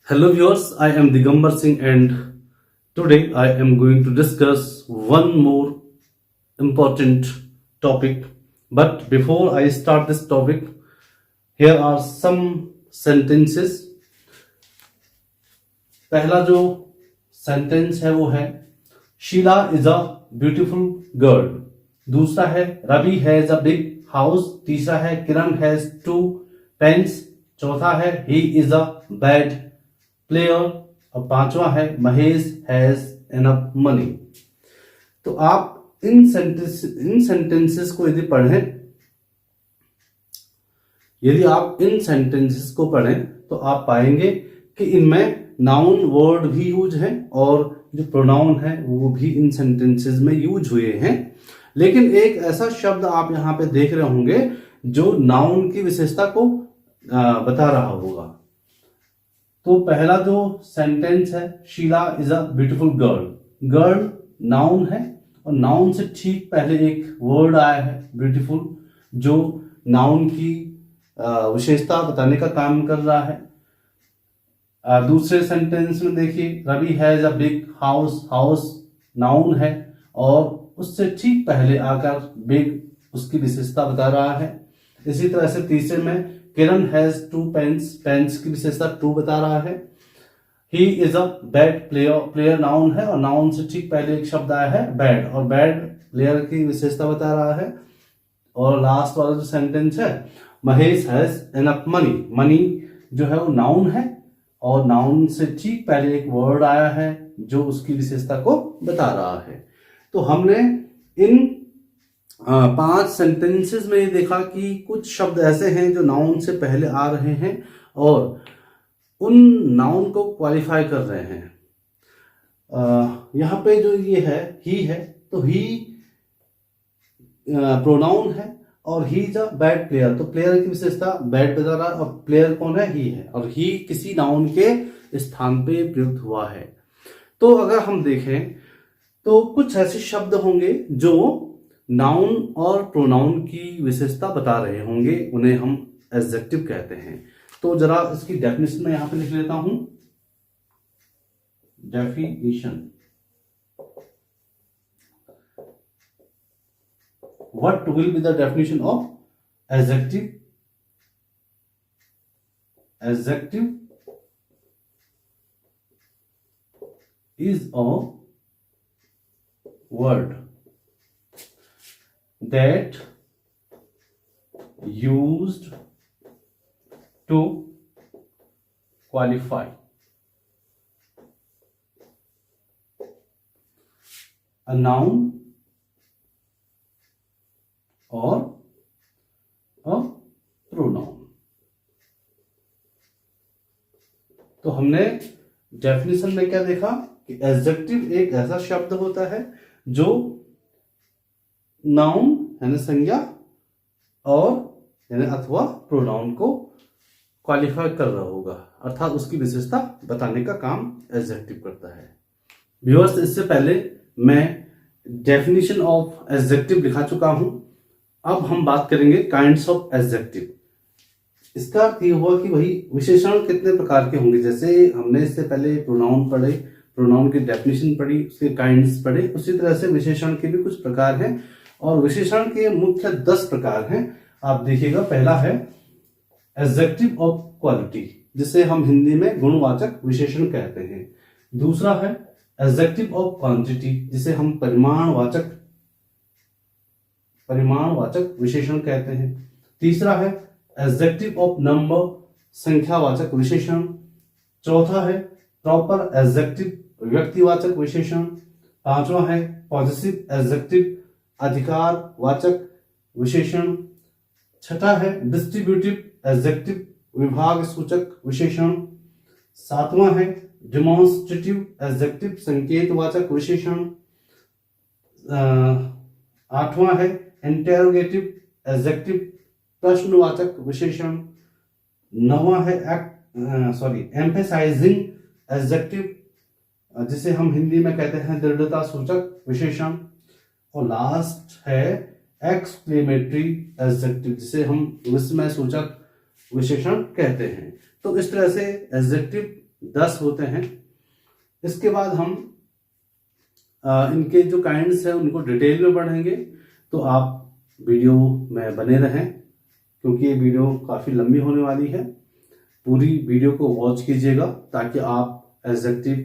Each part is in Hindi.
Hello viewers, I am Digambar Singh and today I am going to discuss one more important topic. But before I start this topic, here are some sentences. पहला जो सेंटेंस है वो है Sheela is a beautiful girl. दूसरा है Ravi has a big house. तीसरा है किरण हैज 2 पेन्स। चौथा है he is a bad player. और पांचवा है महेश हैज एनफ मनी। तो आप इन सेंटेंसेस को यदि आप इन सेंटेंसेस को पढ़ें तो आप पाएंगे कि इनमें नाउन वर्ड भी यूज है और जो प्रोनाउन है वो भी इन सेंटेंसेस में यूज हुए हैं। लेकिन एक ऐसा शब्द आप यहां पे देख रहे होंगे जो नाउन की विशेषता को बता रहा होगा। तो पहला जो सेंटेंस है Sheela is a beautiful girl. Girl noun है और नाउन से ठीक पहले एक वर्ड आया है ब्यूटीफुल, जो नाउन की विशेषता बताने का काम कर रहा है। दूसरे सेंटेंस में देखिए Ravi has a big house. House noun है और उससे ठीक पहले आकर बिग उसकी विशेषता बता रहा है। इसी तरह से तीसरे में किरण हैज 2 पेन्स। पेन्स की विशेषता 2 बता रहा है। He is a bad player. Player noun है और नाउन से ठीक पहले एक शब्द आया है बैड, और बैड प्लेयर की विशेषता बता रहा है। और लास्ट वाला जो सेंटेंस है Mahesh has enough money. Money जो है वो नाउन है और नाउन से ठीक पहले एक वर्ड आया है जो उसकी विशेषता को बता रहा है। तो हमने इन 5 सेंटेंसेस में ये देखा कि कुछ शब्द ऐसे हैं जो नाउन से पहले आ रहे हैं और उन नाउन को क्वालिफाई कर रहे हैं। यहाँ पे जो ये है तो ही प्रोनाउन है और ही इज अ बैड प्लेयर। तो प्लेयर की विशेषता बैड बता रहा है और प्लेयर कौन है, ही है, और ही किसी नाउन के स्थान पे प्रयुक्त हुआ है। तो अगर हम देखें तो कुछ ऐसे शब्द होंगे जो नाउन और प्रोनाउन की विशेषता बता रहे होंगे, उन्हें हम एडजेक्टिव कहते हैं। तो जरा इसकी डेफिनेशन में यहां पे लिख लेता हूं। Definition, what will be the definition of adjective? Adjective is a word that used to qualify a noun और अ प्रोनाउन। तो हमने डेफिनेशन में क्या देखा कि एडजेक्टिव एक ऐसा शब्द होता है जो नाउन यानी संज्ञा और यानी अथवा प्रोनाउन को क्वालिफाई कर रहा होगा, अर्थात उसकी विशेषता बताने का काम एडजेक्टिव करता है। व्यूअर्स, इससे पहले मैं डेफिनेशन ऑफ एडजेक्टिव लिखा चुका हूं। अब हम बात करेंगे काइंड्स ऑफ एडजेक्टिव। इसका अर्थ ये हुआ कि भाई विशेषण कितने प्रकार के होंगे। जैसे हमने इससे पहले प्रोनाउन पढ़े, प्रोनाउन की डेफिनेशन पढ़ी, उसके काइंड्स पढ़े, उसी तरह से विशेषण के भी कुछ प्रकार हैं और विशेषण के मुख्य 10 प्रकार हैं। आप देखिएगा, पहला है एडजेक्टिव ऑफ क्वालिटी, जिसे हम हिंदी में गुणवाचक विशेषण कहते हैं। दूसरा है एडजेक्टिव ऑफ क्वांटिटी, जिसे हम परिमाणवाचक विशेषण कहते हैं। तीसरा है एडजेक्टिव ऑफ नंबर, संख्यावाचक विशेषण। चौथा है प्रॉपर एडजेक्टिव, व्यक्तिवाचक विशेषण। पांचवा है पॉजिटिव एडजेक्टिव, अधिकारवाचक विशेषण। छठा है डिस्ट्रीब्यूटिव एडजेक्टिव, विभाग सूचक विशेषण। सातवां है डिमॉन्स्ट्रेटिव एडजेक्टिव, संकेतवाचक विशेषण। आठवां है इंटेरोगेटिव एडजेक्टिव, प्रश्नवाचक विशेषण। नौवां है एम्फेसाइजिंग एडजेक्टिव, जिसे हम हिंदी में कहते हैं दृढ़ता सूचक विशेषण। और लास्ट है एक्सक्लेमेटरी एडजेक्टिव, जिसे हम विस्मय सूचक विशेषण कहते हैं। तो इस तरह से एडजेक्टिव 10 होते हैं। इसके बाद हम इनके जो काइंड्स हैं उनको डिटेल में पढ़ेंगे, तो आप वीडियो में बने रहें क्योंकि ये वीडियो काफ़ी लंबी होने वाली है। पूरी वीडियो को वॉच कीजिएगा ताकि आप एडजेक्टिव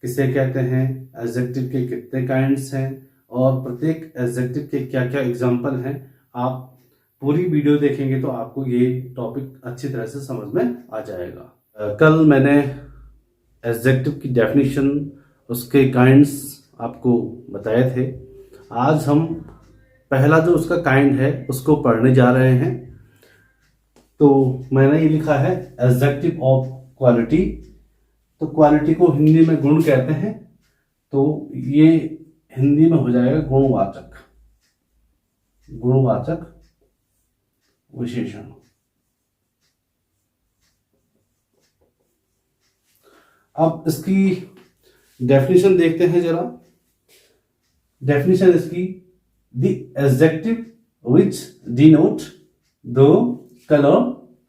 किसे कहते हैं, एडजेक्टिव के कितने काइंड्स हैं और प्रत्येक एडजेक्टिव के क्या क्या एग्जाम्पल हैं, आप पूरी वीडियो देखेंगे तो आपको ये टॉपिक अच्छी तरह से समझ में आ जाएगा। कल मैंने एडजेक्टिव की डेफिनेशन, उसके काइंड्स आपको बताए थे। आज हम पहला जो उसका काइंड है उसको पढ़ने जा रहे हैं। तो मैंने ये लिखा है एडजेक्टिव ऑफ क्वालिटी। तो क्वालिटी को हिंदी में गुण कहते हैं, तो ये हिंदी में हो जाएगा गुणवाचक, गुणवाचक विशेषण। अब इसकी डेफिनेशन देखते हैं जरा। डेफिनेशन इसकी, the adjective which denote the colour,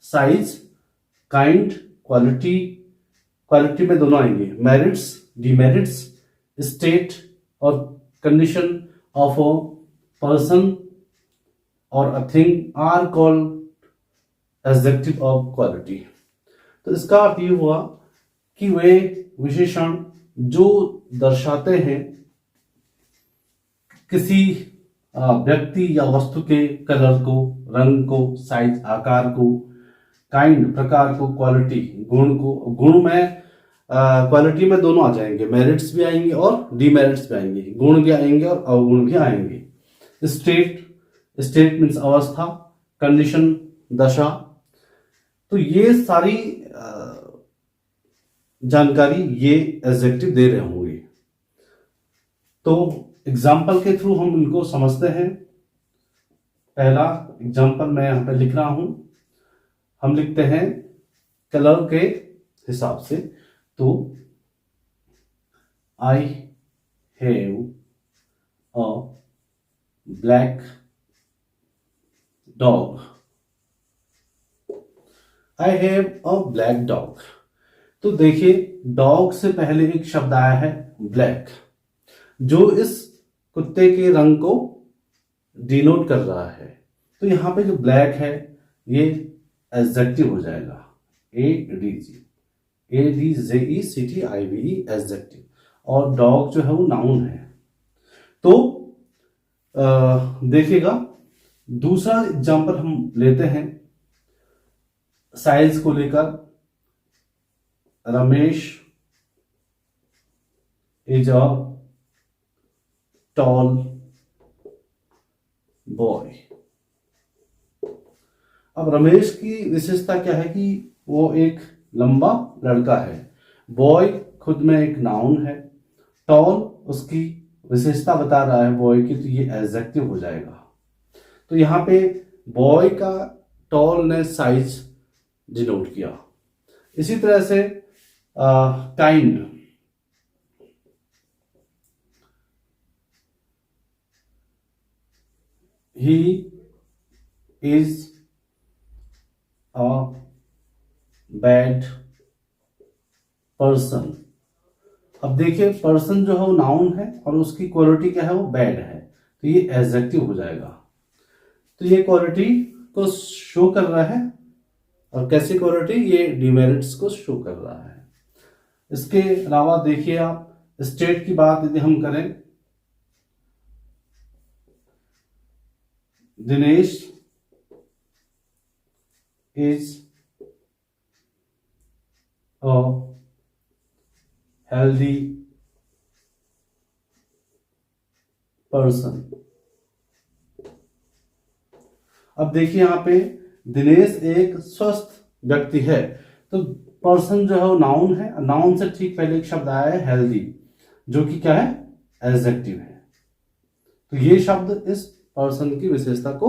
size, kind, quality, quality में दोनों आएंगे, मेरिट्स, डिमेरिट्स, स्टेट और कंडीशन ऑफ अ पर्सन और a thing are called adjective of quality. तो इसका अर्थ ये हुआ कि वे विशेषण जो दर्शाते हैं किसी व्यक्ति या वस्तु के कलर को, रंग को, साइज, आकार को, काइंड, प्रकार को, क्वालिटी, गुण को। गुण में क्वालिटी में दोनों आ जाएंगे, मेरिट्स भी आएंगे और डीमेरिट्स भी आएंगे, गुण भी आएंगे और अवगुण भी आएंगे। स्टेट, स्टेट मीन्स अवस्था, कंडीशन दशा। तो ये सारी जानकारी ये एडजेक्टिव दे रहे होंगे। तो एग्जाम्पल के थ्रू हम इनको समझते हैं। पहला एग्जाम्पल मैं यहां पे लिख रहा हूं, हम लिखते हैं कलर के हिसाब से। तो I have a black dog, I have a black dog. तो देखिए डॉग से पहले एक शब्द आया है ब्लैक, जो इस कुत्ते के रंग को डिनोट कर रहा है। तो यहां पे जो ब्लैक है ये एडजेक्टिव हो जाएगा, ADJECTIVE, एडजेक्टिव। और डॉग जो है वो नाउन है। तो देखिएगा दूसरा एग्जांपल हम लेते हैं साइज को लेकर। Ramesh is a tall boy. अब रमेश की विशेषता क्या है कि वो एक लंबा लड़का है। बॉय खुद में एक नाउन है, टॉल उसकी विशेषता बता रहा है बॉय की, तो ये एडजेक्टिव हो जाएगा। तो यहां पे बॉय का टॉल ने साइज डिनोट किया। इसी तरह से kind, he is a bad person। अब देखिए पर्सन जो है वो नाउन है और उसकी क्वालिटी क्या है, वो बैड है, तो ये एडजेक्टिव हो जाएगा। तो ये क्वालिटी को शो कर रहा है, और कैसी क्वालिटी, ये डिमेरिट्स को शो कर रहा है। इसके अलावा देखिए आप स्टेट की बात यदि हम करें, Dinesh is a healthy person. अब देखिए यहां पे दिनेश एक स्वस्थ व्यक्ति है, तो पर्सन जो है वो नाउन है, नाउन से ठीक पहले एक शब्द आया है हेल्दी, जो कि क्या है, एडजेक्टिव है। तो ये शब्द इस पर्सन की विशेषता को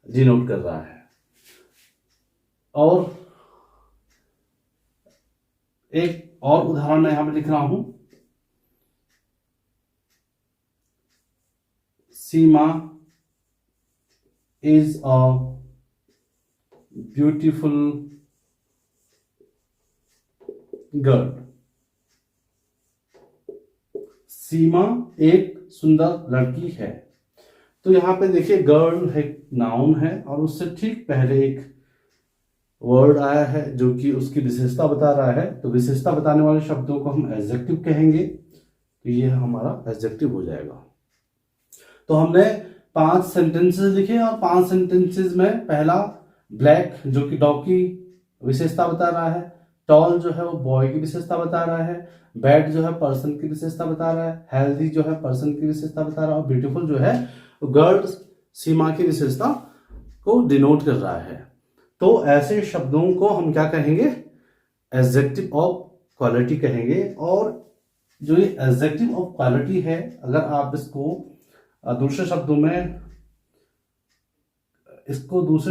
डिनोट कर रहा है। और एक और उदाहरण मैं यहां पे लिख रहा हूं, सीमा इज अ ब्यूटीफुल गर्ल। सीमा एक सुंदर लड़की है। तो यहां पे देखिए गर्ल एक नाउन है और उससे ठीक पहले एक वर्ड आया है जो कि उसकी विशेषता बता रहा है। तो विशेषता बताने वाले शब्दों को हम एडजेक्टिव कहेंगे। तो ये हमारा एडजेक्टिव हो जाएगा। तो हमने 5 सेंटेंसेस लिखे और 5 सेंटेंसेस में पहला ब्लैक जो कि डॉग की विशेषता बता रहा है, टॉल जो है वो बॉय की विशेषता बता रहा है, बैड जो है पर्सन की विशेषता बता रहा है, हेल्दी जो है पर्सन की विशेषता बता रहा है और ब्यूटीफुल जो है गर्ल सीमा की विशेषता को डिनोट कर रहा है। तो ऐसे शब्दों को हम क्या कहेंगे? एडजेक्टिव ऑफ क्वालिटी कहेंगे। और जो ये एडजेक्टिव ऑफ क्वालिटी है, अगर आप इसको दूसरे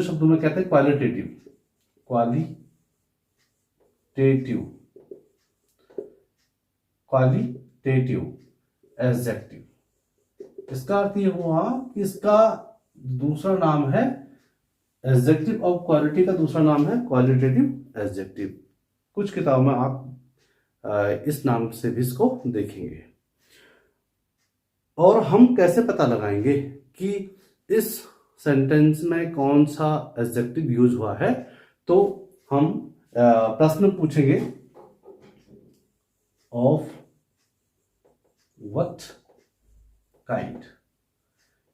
शब्दों में कहते हैं क्वालिटेटिव। एडजेक्टिव। इसका अर्थ ये हुआ कि इसका दूसरा नाम है एडजेक्टिव ऑफ क्वालिटी का दूसरा नाम है क्वालिटेटिव एडजेक्टिव। कुछ किताबों में आप इस नाम से भी इसको देखेंगे। और हम कैसे पता लगाएंगे कि इस सेंटेंस में कौन सा एडजेक्टिव यूज हुआ है? तो हम प्रश्न पूछेंगे, ऑफ व्हाट काइंड।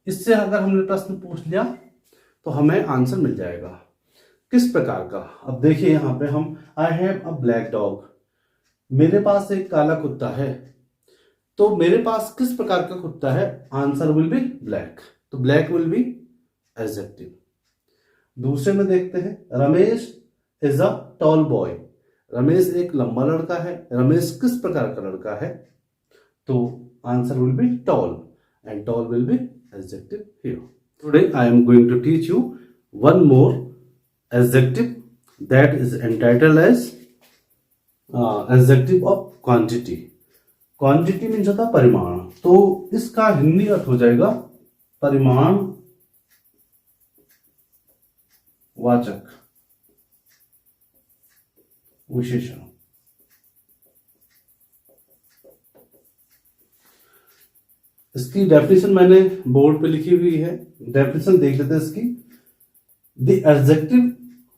इससे अगर हमने प्रश्न पूछ लिया तो हमें आंसर मिल जाएगा। किस प्रकार का? अब देखिए यहां पे हम I have a black dog. मेरे पास एक काला कुत्ता है। तो मेरे पास किस प्रकार का कुत्ता है? Answer will B black. तो ब्लैक विल बी एडजेक्टिव। दूसरे में देखते हैं, Ramesh is a tall boy. Ramesh एक लंबा लड़का है। रमेश किस प्रकार का लड़का है? तो answer will be tall and tall will be adjective here. Today I am going to teach you one more adjective that is entitled as adjective of quantity. Quantity means होता है परिमाण। तो इसका हिंदी अर्थ हो जाएगा परिमाण वाचक विशेषण। इसकी डेफिनेशन मैंने बोर्ड पे लिखी हुई है। डेफिनेशन देख लेते हैं इसकी। The adjective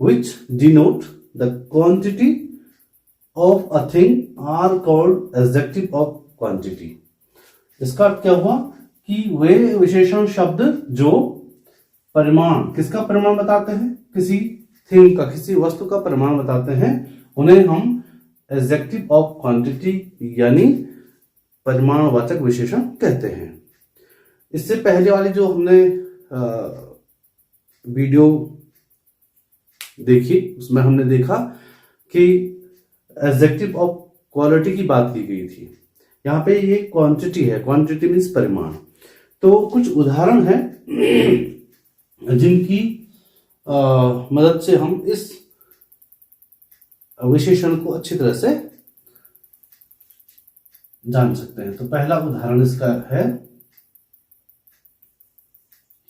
which denote the quantity of a thing are called adjective of quantity. इसका अर्थ क्या हुआ कि वे विशेषण शब्द जो परिमाण, किसका परिमाण बताते हैं? किसी थिंग का, किसी वस्तु का परिमाण बताते हैं, उन्हें हम एडजेक्टिव ऑफ क्वांटिटी यानी परिमाणवाचक विशेषण कहते हैं। इससे पहले वाली जो हमने वीडियो देखी उसमें हमने देखा कि एडजेक्टिव ऑफ क्वालिटी की बात की गई थी। यहाँ पे ये क्वांटिटी है। क्वांटिटी मीन्स परिमाण। तो कुछ उदाहरण है जिनकी मदद से हम इस विशेषण को अच्छी तरह से जान सकते हैं। तो पहला उदाहरण इसका है,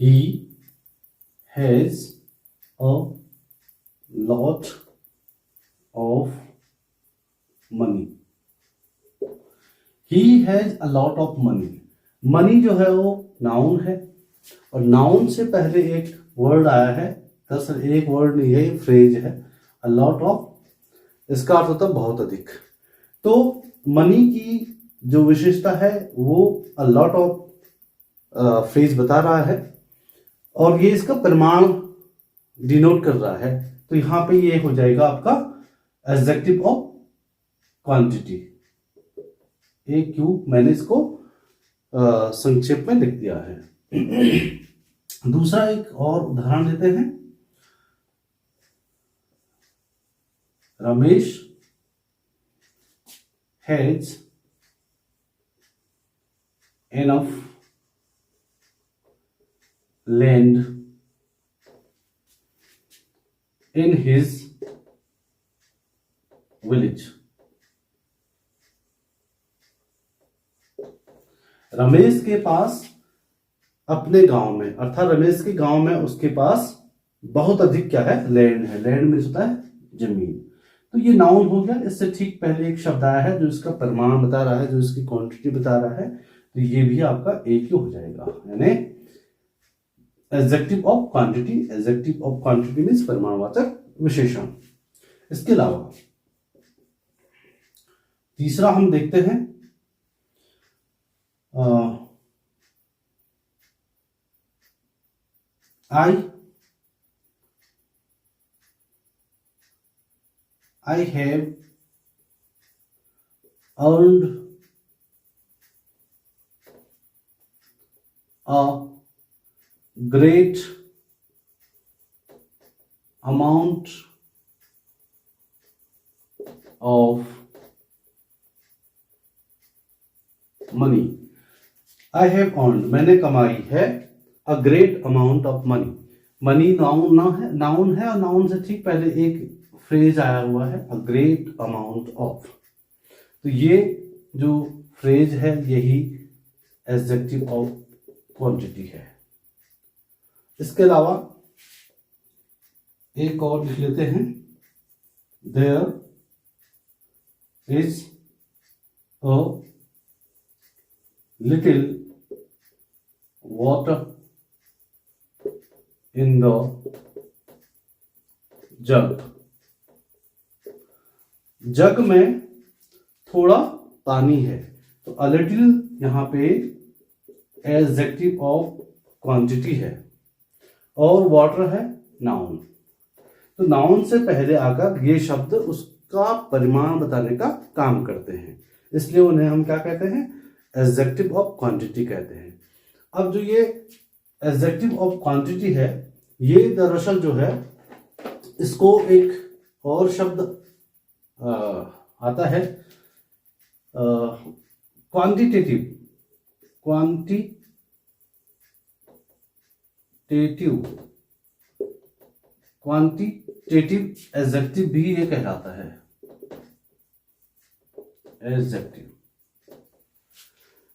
he has a lot of money। he has a lot of money। Money जो है वो नाउन है और नाउन से पहले एक वर्ड आया है। दरअसल एक वर्ड नहीं है, ये फ्रेज है। a lot of, इसका अर्थ होता है बहुत अधिक। तो मनी की जो विशेषता है वो a lot of फ्रेज बता रहा है और ये इसका परिमाण डिनोट कर रहा है। तो यहां पे ये हो जाएगा आपका एडजेक्टिव ऑफ क्वांटिटी। एक क्यू मैंने इसको संक्षेप में लिख दिया है। दूसरा एक और उदाहरण लेते हैं। Ramesh has enough land in his village. Ramesh के पास अपने गांव में, अर्थात रमेश के गांव में उसके पास बहुत अधिक क्या है? लैंड है। लैंड मीन्स होता है जमीन। तो ये नाउन हो गया। इससे ठीक पहले एक शब्द आया है जो इसका परिमाण बता रहा है, जो इसकी क्वांटिटी बता रहा है, तो ये भी आपका एक ही हो जाएगा, यानी adjective of quantity. Adjective of quantity means परिमाणवाचक विशेषण। इसके अलावा तीसरा हम देखते हैं I have earned a great amount of money. I have earned, मैंने कमाई है, a great amount of money. Money noun है और नाउन से ठीक पहले एक फ्रेज आया हुआ है, a great amount of। तो ये जो फ्रेज है यही एडजेक्टिव ऑफ क्वांटिटी है। इसके अलावा एक और लिख लेते हैं, there is a little water in the jug. Jug में थोड़ा पानी है, तो अ लिटिल यहां पे एडजेक्टिव ऑफ क्वांटिटी है और वाटर है नाउन। तो नाउन से पहले आकर ये शब्द उसका परिमाण बताने का काम करते हैं, इसलिए उन्हें हम क्या कहते हैं, एडजेक्टिव ऑफ क्वांटिटी कहते हैं। अब जो ये एडजेक्टिव ऑफ क्वांटिटी है, ये दरअसल जो है इसको एक और शब्द आता है क्वांटिटेटिव एडजेक्टिव भी ये कहलाता है, एडजेक्टिव।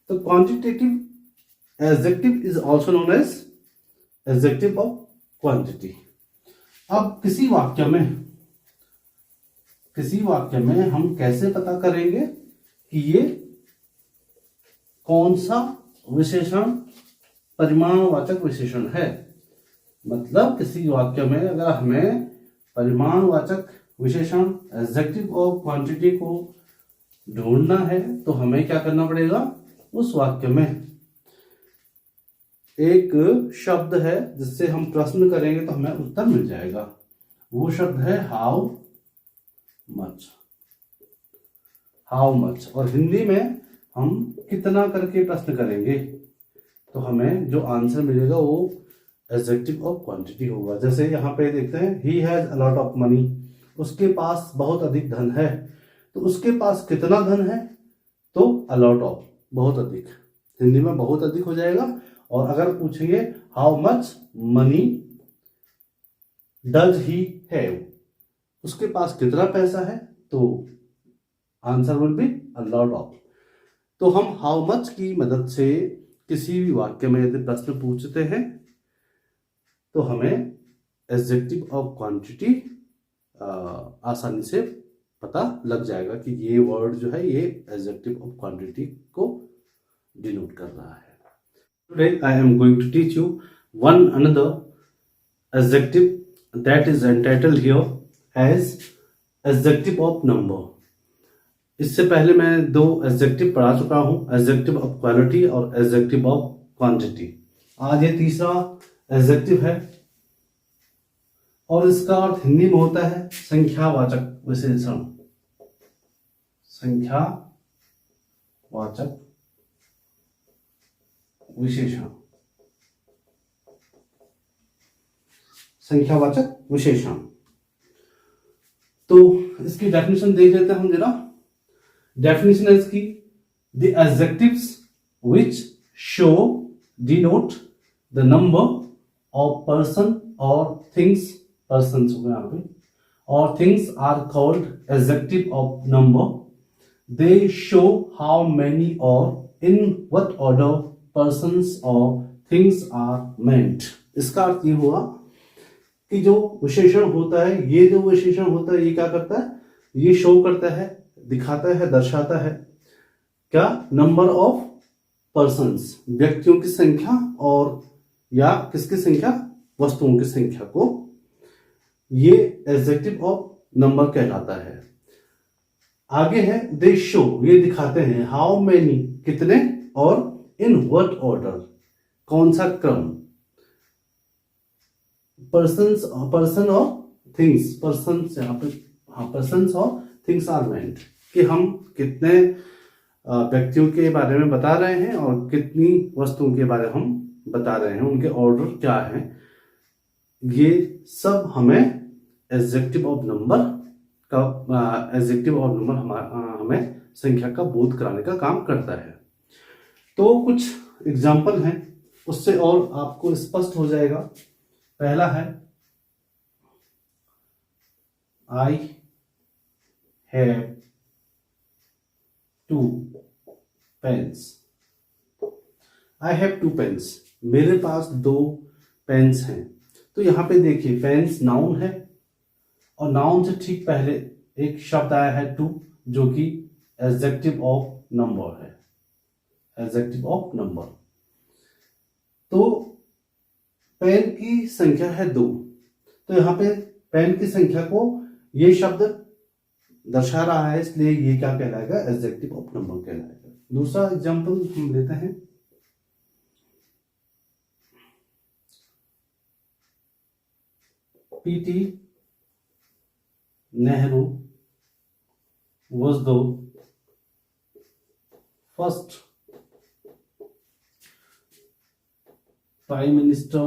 तो quantitative adjective is also known as adjective of quantity. अब किसी वाक्य में हम कैसे पता करेंगे कि ये कौन सा विशेषण परिमाणवाचक विशेषण है। मतलब किसी वाक्य में अगर हमें परिमाणवाचक विशेषण एडजेक्टिव ऑफ क्वांटिटी को ढूंढना है तो हमें क्या करना पड़ेगा, उस वाक्य में एक शब्द है जिससे हम प्रश्न करेंगे तो हमें उत्तर मिल जाएगा। वो शब्द है हाउ मच। और हिंदी में हम कितना करके प्रश्न करेंगे तो हमें जो आंसर मिलेगा वो एडजेक्टिव ऑफ क्वांटिटी होगा। जैसे यहाँ पे देखते हैं, he has a lot of money, उसके पास बहुत अधिक धन है। तो उसके पास कितना धन है, तो अ लॉट ऑफ, बहुत अधिक, हिंदी में बहुत अधिक हो जाएगा। और अगर पूछेंगे how much money does he have, उसके पास कितना पैसा है, तो answer will be a lot of. तो हम हाउ मच की मदद से किसी भी वाक्य में यदि प्रश्न पूछते हैं तो हमें एडजेक्टिव ऑफ क्वांटिटी आसानी से पता लग जाएगा कि ये वर्ड जो है ये एडजेक्टिव ऑफ क्वांटिटी को डिनोट कर रहा है। Today I am going to teach you one another adjective that is entitled here as adjective of number। इससे पहले मैं दो एडजेक्टिव पढ़ा चुका हूं, एडजेक्टिव ऑफ क्वालिटी और एडजेक्टिव ऑफ क्वांटिटी। आज ये तीसरा एडजेक्टिव है और इसका अर्थ हिंदी में होता है संख्यावाचक विशेषण। संख्यावाचक विशेषण, संख्यावाचक विशेषण। तो इसकी डेफिनेशन देख लेते हैं हम जरा। डेफिनेशन है इसकी, the adjectives which show denote the number of person और थिंग्स, पर्सन हो गए यहाँ पे, और things are called adjective of number. They show how many और in what order persons or things are meant। इसका अर्थ ये हुआ कि जो विशेषण होता है, ये जो विशेषण होता है ये क्या करता है, ये शो करता है, दिखाता है, दर्शाता है क्या, नंबर ऑफ पर्सन्स, व्यक्तियों की संख्या, और या किसकी संख्या, वस्तुओं की संख्या को। ये एडजेक्टिव ऑफ नंबर कहलाता है। आगे है दे शो, ये दिखाते हैं, हाउ मेनी, कितने, और इन व्हाट ऑर्डर, कौन सा क्रम। पर्सन और थिंग्स, पर्सन यहाँ पे, हाँ, पर्सन और थिंग्स आर मेंट, कि हम कितने व्यक्तियों के बारे में बता रहे हैं और कितनी वस्तुओं के बारे में हम बता रहे हैं, उनके ऑर्डर क्या है। ये सब हमें एडजेक्टिव ऑफ नंबर का, एडजेक्टिव ऑफ नंबर हमें संख्या का बोध कराने का काम करता है। तो कुछ एग्जाम्पल हैं, उससे और आपको स्पष्ट हो जाएगा। पहला है I have 2 pens. I have 2 pens, मेरे पास 2 पेन्स हैं। तो यहां पे देखिए पेन्स नाउन है, और नाउन से ठीक पहले एक शब्द आया है टू, जो कि एडजेक्टिव ऑफ नंबर है, एडजेक्टिव ऑफ नंबर। तो पेन की संख्या है 2, तो यहां पे पेन की संख्या को ये शब्द दर्शा रहा है, इसलिए ये क्या कहलाएगा, एडजेक्टिव ऑफ नंबर कहलाएगा। दूसरा एग्जांपल हम लेते हैं, PT Nehru was the first Prime Minister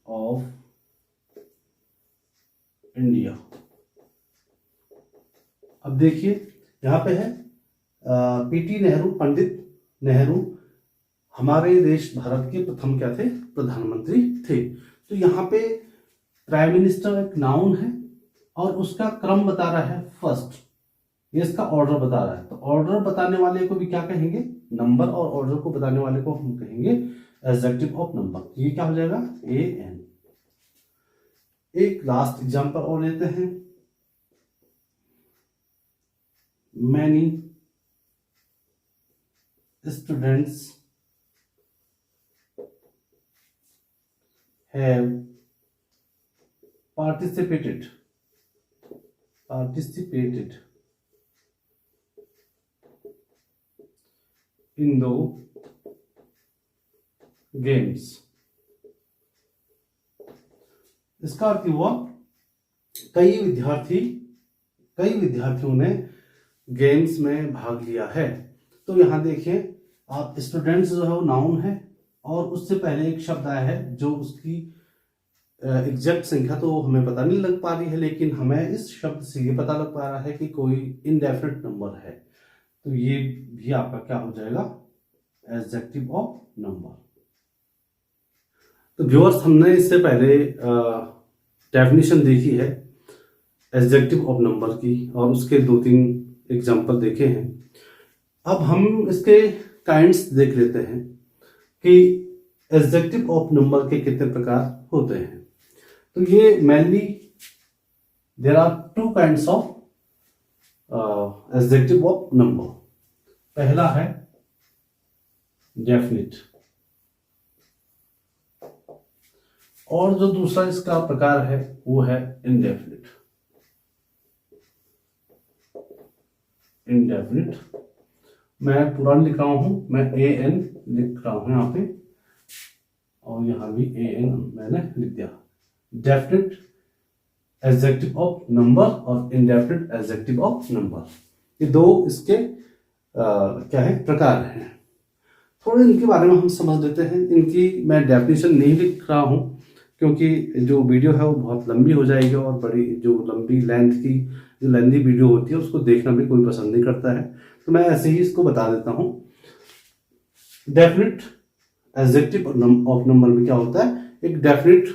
of India. अब देखिए यहां पे है पीटी नेहरू, पंडित नेहरू हमारे देश भारत के प्रथम क्या थे, प्रधानमंत्री थे। तो यहां पे प्राइम मिनिस्टर एक नाउन है और उसका क्रम बता रहा है फर्स्ट, ये इसका ऑर्डर बता रहा है। तो ऑर्डर बताने वाले को भी क्या कहेंगे, नंबर, और ऑर्डर को बताने वाले को हम कहेंगे एडजेक्टिव ऑफ नंबर। ये क्या हो जाएगा, ए एन। एक लास्ट एग्जांपल और लेते हैं, many students have participated in the games। इसका अर्थ हुआ कई विद्यार्थियों ने गेम्स में भाग लिया है। तो यहां देखिए आप, स्टूडेंट्स जो है वो नाउन है, और उससे पहले एक शब्द आया है जो उसकी एग्जैक्ट संख्या तो हमें पता नहीं लग पा रही है, लेकिन हमें इस शब्द से ये पता लग पा रहा है कि कोई इनडेफिनिट नंबर है। तो ये भी आपका क्या हो जाएगा, एडजेक्टिव ऑफ नंबर। तो व्यूअर्स, हमने इससे पहले डेफिनेशन देखी है एडजेक्टिव ऑफ नंबर की, और उसके 2-3 एग्जांपल देखे हैं। अब हम इसके काइंड्स देख लेते हैं कि एडजेक्टिव ऑफ नंबर के कितने प्रकार होते हैं। तो ये mainly there are 2 kinds of adjective of number. पहला है डेफिनिट, और जो दूसरा इसका प्रकार है वो है इनडेफिनिट। इनडेफिनिट मैं पूरा लिख रहा हूं, मैं ए एन लिख रहा हूं यहां पे, और यहां भी ए एन मैंने लिख दिया। डेफिनिट एडजेक्टिव ऑफ नंबर और इनडेफिनिट एडजेक्टिव ऑफ नंबर, ये 2 इसके क्या है, प्रकार हैं। थोड़े इनके बारे में हम समझ लेते हैं। इनकी मैं डेफिनेशन नहीं लिख रहा हूं, क्योंकि जो वीडियो है वो बहुत लंबी हो जाएगी, और बड़ी जो लंबी लेंथ की जो लेंथी वीडियो होती है उसको देखना भी कोई पसंद नहीं करता है। तो मैं ऐसे ही इसको बता देता हूं। डेफिनिट एडजेक्टिव ऑफ नंबर में क्या होता है, एक डेफिनिट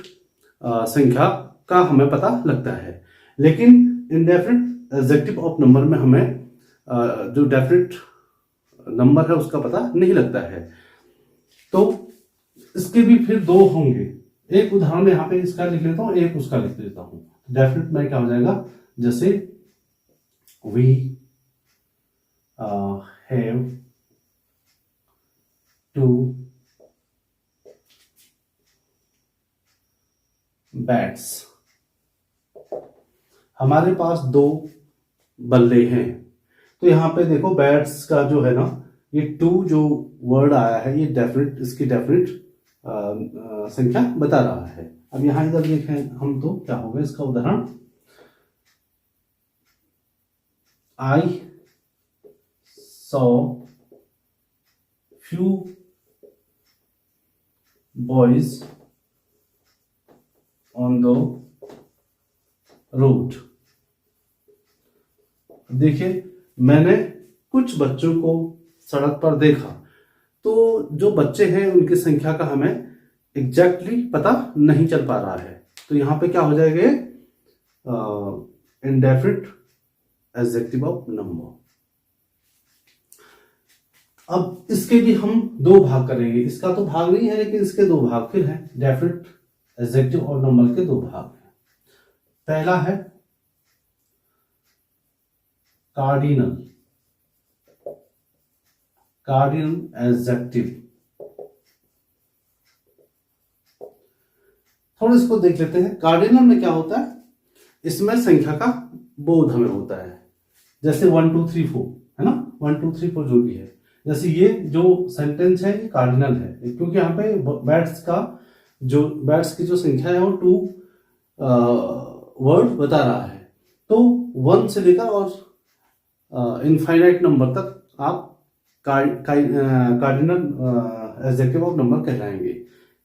संख्या का हमें पता लगता है, लेकिन इनडेफिनिट एडजेक्टिव ऑफ नंबर में हमें जो डेफिनिट नंबर है उसका पता नहीं लगता है। तो इसके भी फिर 2 होंगे। एक उदाहरण यहाँ पे इसका लिख लेता हूँ, एक उसका लिख लेता हूँ। डेफिनेट में क्या हो जाएगा, जैसे वी हैव टू बैट्स, हमारे पास 2 बल्ले हैं। तो यहाँ पे देखो बैट्स का जो है ना, ये 2 जो वर्ड आया है ये डेफिनेट, इसकी डेफिनेट संख्या बता रहा है। अब यहाँ इधर देखें हम तो क्या होगा इसका उदाहरण, I saw few boys on the road. देखिए मैंने कुछ बच्चों को सड़क पर देखा, तो जो बच्चे हैं उनकी संख्या का हमें एग्जैक्टली पता नहीं चल पा रहा है। तो यहां पे क्या हो जाएगा, इंडेफिनिट एडजेक्टिव ऑफ नंबर। अब इसके भी हम 2 भाग करेंगे, इसका तो भाग नहीं है लेकिन इसके 2 भाग फिर हैं। डेफिनिट एडजेक्टिव और नंबर के 2 भाग हैं। पहला है कार्डिनल, कार्डिनल एडजेक्टिव। थोड़ा इसको देख लेते हैं। कार्डिनल में क्या होता है, इसमें संख्या का बोध हमें होता है, जैसे 1 2 3 4 है ना, 1 2 3 4 जो भी है। जैसे ये जो सेंटेंस है ये कार्डिनल है, क्योंकि यहाँ पे बैट्स की जो संख्या है वो 2 वर्ड बता रहा है। तो 1 से लेकर और इनफाइनाइट नंबर तक आप कार्डिनल एडजेक्टिव ऑफ नंबर कहलाएंगे।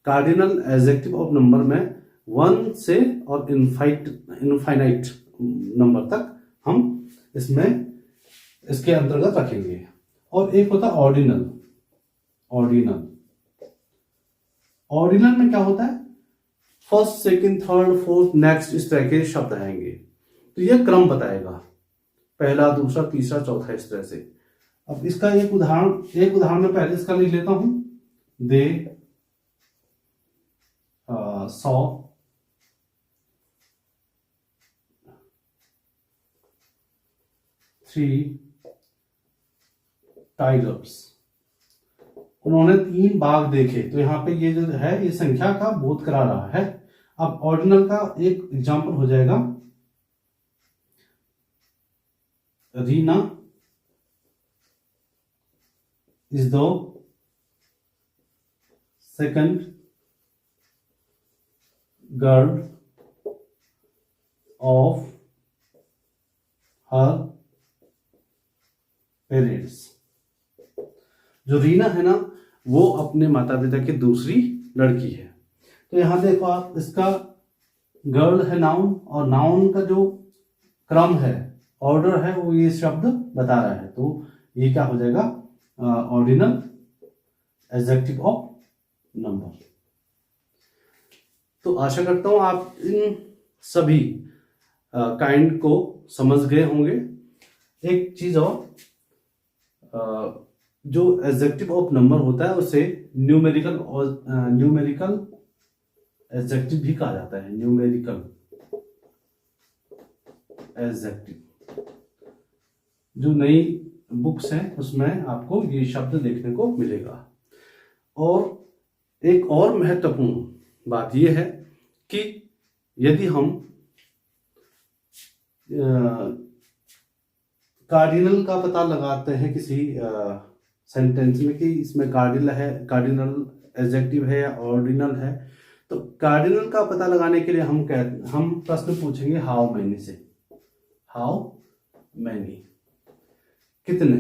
कार्डिनल एडजेक्टिव ऑफ नंबर में 1 से और इनफाइनाइट नंबर तक हम इसके अंतर्गत रखेंगे। और एक होता है ऑर्डिनल। ऑर्डिनल में क्या होता है, first second third fourth next इस तरह के शब्द आएंगे, तो यह क्रम बताएगा, पहला दूसरा तीसरा चौथा इस तरह से। अब इसका एक उदाहरण में पहले इसका लिख लेता हूं। दे सॉ थ्री टाइगर्स, उन्होंने 3 बाघ देखे। तो यहाँ पे ये जो है ये संख्या का बोध करा रहा है। अब ऑर्डिनल का एक एग्जांपल हो जाएगा, Reena is the second girl of her parents. जो रीना है ना वो अपने माता पिता की दूसरी लड़की है। तो यहां देखो आप, इसका गर्ल है नाउन, और नाउन का जो क्रम है ऑर्डर है वो ये शब्द बता रहा है। तो ये क्या हो जाएगा, ऑर्डिनल एडजेक्टिव ऑफ नंबर। तो आशा करता हूं आप इन सभी काइंड को समझ गए होंगे। एक चीज और, जो एडजेक्टिव ऑफ नंबर होता है उसे न्यूमेरिकल एडजेक्टिव भी कहा जाता है। न्यूमेरिकल एडजेक्टिव, जो नई बुक्स हैं उसमें आपको ये शब्द देखने को मिलेगा। और एक और महत्वपूर्ण बात यह है कि यदि हम कार्डिनल का पता लगाते हैं किसी सेंटेंस में कि इसमें कार्डिनल एडजेक्टिव है या ऑर्डिनल है, तो कार्डिनल का पता लगाने के लिए हम प्रश्न पूछेंगे हाउ मैनी से। हाउ मैनी, कितने।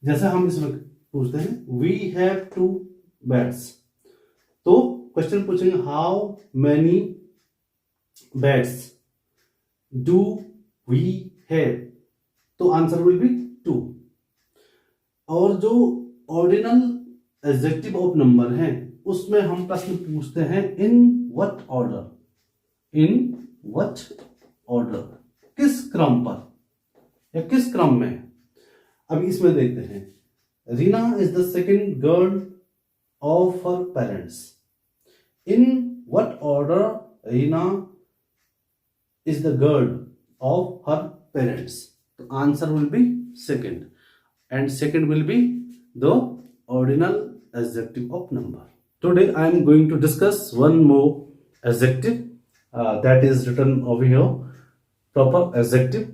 जैसे हम इसमें पूछते हैं वी हैव 2 बैट्स, तो क्वेश्चन पूछेंगे how many bats do we have, तो आंसर विल बी 2। और जो ऑर्डिनल एडजेक्टिव ऑफ नंबर है उसमें हम प्रश्न पूछते हैं इन व्हाट ऑर्डर, किस क्रम पर या किस क्रम में। अब इसमें देखते हैं, Reena is the second girl of her parents, in what order Reena is the girl of her parents. तो answer will be second, and second will be the ordinal adjective of number. Today I am going to discuss one more adjective that is written over here, proper adjective,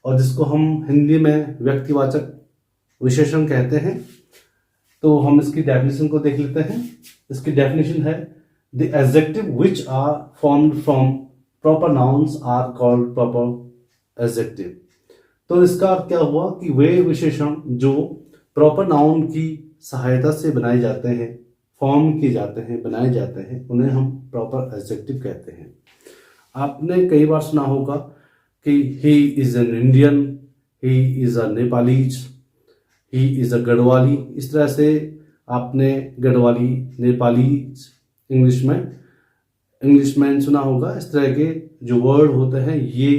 और जिसको हम हिंदी में व्यक्तिवाचक विशेषण कहते हैं। तो हम इसकी डेफिनेशन को देख लेते हैं। इसकी डेफिनेशन है the adjective which are formed from proper nouns are called proper adjective. तो इसका अर्थ क्या हुआ कि वे विशेषण जो प्रॉपर नाउन की सहायता से बनाए जाते हैं, फॉर्म किए जाते हैं, बनाए जाते हैं, उन्हें हम प्रॉपर एडजेक्टिव कहते हैं। आपने कई बार सुना होगा कि he is an Indian, he is a Nepalese, he is अ गढ़वाली। इस तरह से आपने गढ़वाली, नेपालीज इंग्लिश में सुना होगा। इस तरह के जो वर्ड होते हैं ये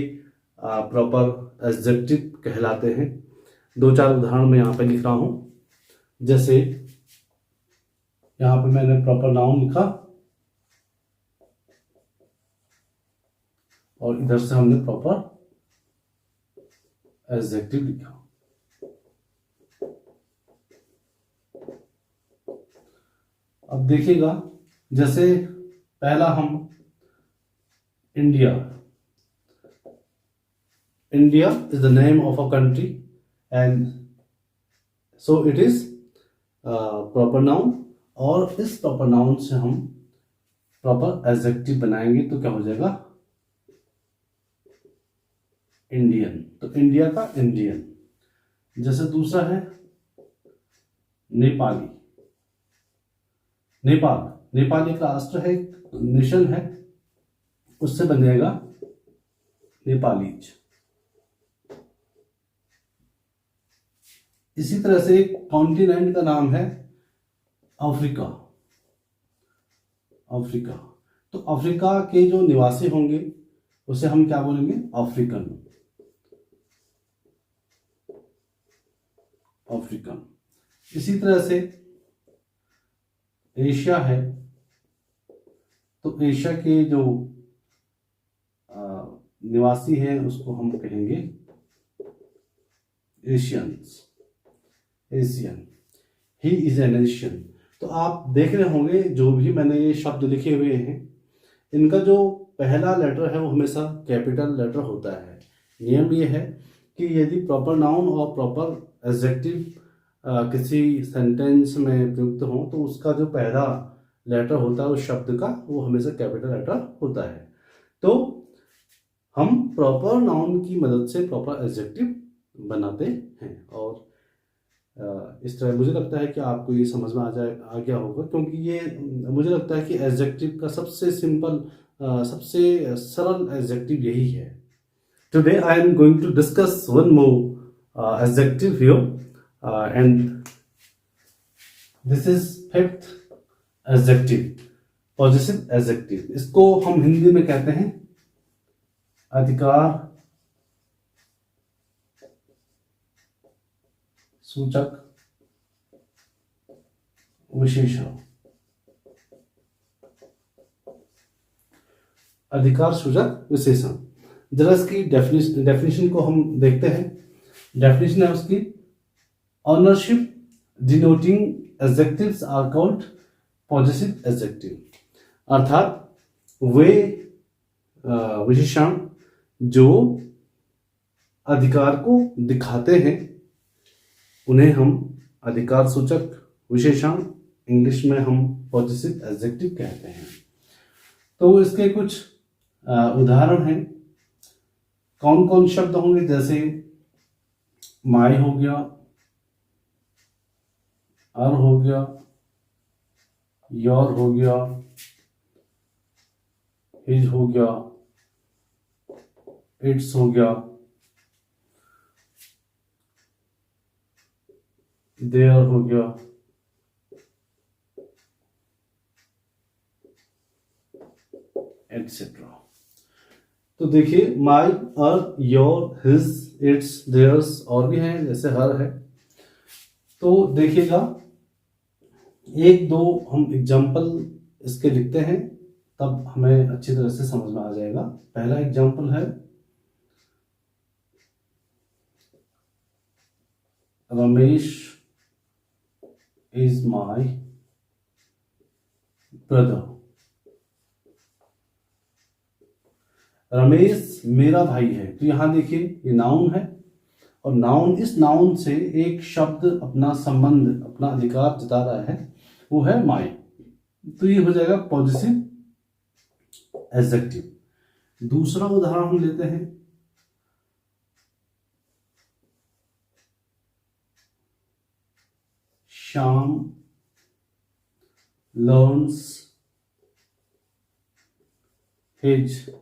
प्रॉपर एडजेक्टिव कहलाते हैं। दो चार उदाहरण मैं यहाँ पे लिख रहा हूँ। जैसे यहाँ पे मैंने प्रॉपर नाउन लिखा और इधर से हमने प्रॉपर एडजेक्टिव लिखा। अब देखिएगा, जैसे पहला हम India is the name of a country and so it is proper noun, और इस प्रॉपर नाउन से हम प्रॉपर एडजेक्टिव बनाएंगे तो क्या हो जाएगा, इंडियन। तो इंडिया का इंडियन। जैसे दूसरा है नेपाली। नेपाल एक राष्ट्र है, नेशन है, उससे बनेगा नेपालीज। इसी तरह से एक कॉन्टिनेंट का नाम है अफ्रीका। तो अफ्रीका के जो निवासी होंगे उसे हम क्या बोलेंगे, अफ्रीकन। इसी तरह से एशिया है, तो एशिया के जो निवासी हैं उसको हम कहेंगे Asian. He is an Asian. तो आप देख रहे होंगे जो भी मैंने ये शब्द लिखे हुए हैं, इनका जो पहला लेटर है वो हमेशा कैपिटल लेटर होता है। नियम ये है कि यदि प्रॉपर नाउन और प्रॉपर एडजेक्टिव किसी सेंटेंस में प्रयुक्त हो तो उसका जो पहला लेटर होता है उस शब्द का, वो हमेशा कैपिटल लेटर होता है। तो हम प्रॉपर नाउन की मदद से प्रॉपर एडजेक्टिव बनाते हैं। और इस तरह मुझे लगता है कि आपको ये समझ में आ गया होगा, क्योंकि ये मुझे लगता है कि एडजेक्टिव का सबसे सिंपल, सबसे सरल एडजेक्टिव यही है। Today I am going to discuss one more adjective here and this is fifth adjective, possessive adjective। इसको हम हिंदी में कहते हैं अधिकार सूचक विशेषण। अधिकार सूचक विशेषण। जरा इसकी डेफिनेशन को हम देखते हैं। डेफिनेशन है उसकी, Ownership denoting adjectives are called possessive adjective। अर्थात वे विशेषण जो अधिकार को दिखाते हैं उन्हें हम अधिकार सूचक विशेषण, इंग्लिश में हम possessive adjective कहते हैं। तो इसके कुछ उदाहरण हैं। कौन कौन शब्द होंगे, जैसे माई हो गया, अर हो गया, योर हो गया, हिज हो गया, इट्स हो गया, देयर हो गया, एटसेट्रा। तो देखिए माई, अर, योर, हिज, इट्स, देयर्स और भी हैं, जैसे हर है। तो देखिएगा, एक दो हम एग्जाम्पल इसके लिखते हैं तब हमें अच्छी तरह से समझ में आ जाएगा। पहला एग्जाम्पल है Ramesh is my brother. Ramesh मेरा भाई है। तो यहां देखिए ये नाउन है और नाउन, इस नाउन से एक शब्द अपना संबंध, अपना अधिकार जता रहा है, वो है माई। तो ये हो जाएगा पॉजिटिव एडजेक्टिव। दूसरा उदाहरण हम लेते हैं, श्याम लर्न्स हिज